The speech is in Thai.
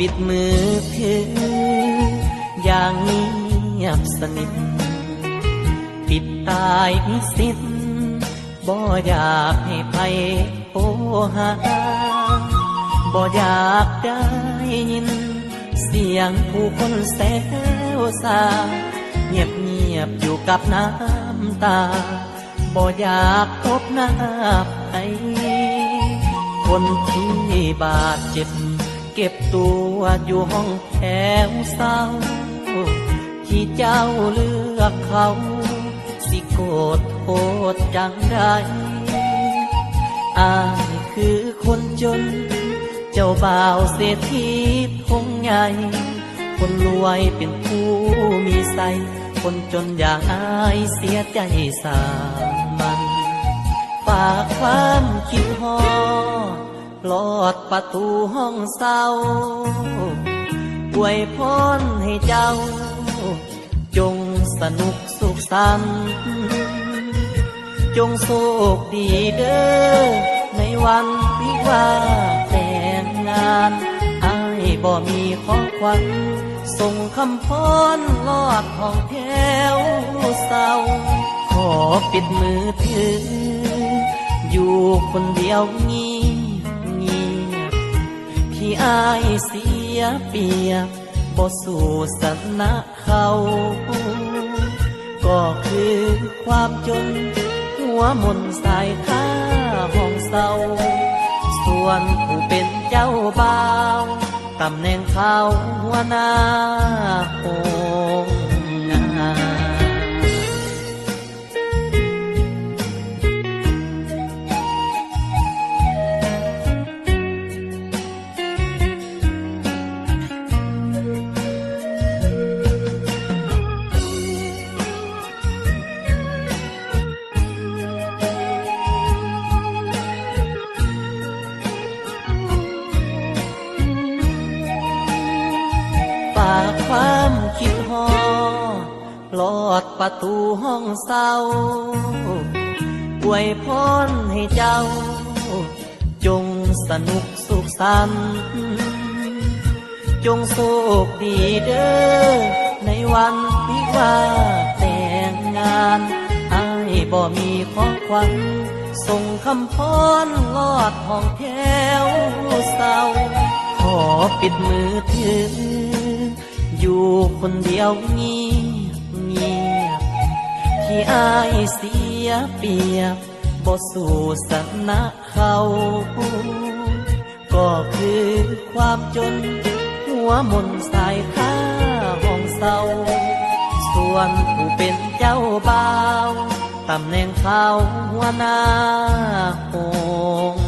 ปิดมือถืออย่างเงียบสนิทปิดตายพิสิทธิ์บ่อยากให้ใครโทรหาบ่อยากได้ยินเสียงผู้คนแซวซาเงียบเงียบอยู่กับน้ำตาบ่อยากพบหน้าใครคนที่บาดเจ็บเก็บตัวอยู่ห้องแถวเศร้าที่เจ้าเลือกเขาสิโกรธโทษจังใดอ้ายคือคนจนเจ้าบ่าวเศรษฐีทงใหญ่คนรวยเป็นผู้มีไสคนจนอย่างอายเสียใจสามันฝากความคิดฮอดลอดประตูห้องเศร้าอวยพรให้เจ้าจงสนุกสุขสันต์จงโชคดีเด้อในวันวิวาห์แต่งงานอ้ายบ่มีของขวัญส่งคำพรลอดห้องแถวเศร้าขอปิดมือถืออยู่คนเดียวงีที่อายเสียเปรียบบ่สู่สนะเขาก็คือความจนหัวมนสายข้าห้องเศร้าส่วนผู้เป็นเจ้าบ่าวตำแหน่งเขาหัวหน้าโองงานความคิดฮอดลอดประตูห้องเศร้าอวยพรให้เจ้าจงสนุกสุขสันต์จงโชคดีเด้อในวันวิวาห์แต่งงานอ้ายบ่มีของขวัญส่งคำพรลอดห้องแถวเศร้าขอปิดมือถืออยู่คนเดียวเงียบที่อายเสียเปรียบบ่สู่สนะเขาก็คือความจนหัวมนสายข้าห้องเศร้าส่วนผู้เป็นเจ้าบ่าวตำแหน่งเขาหัวหน้าโอง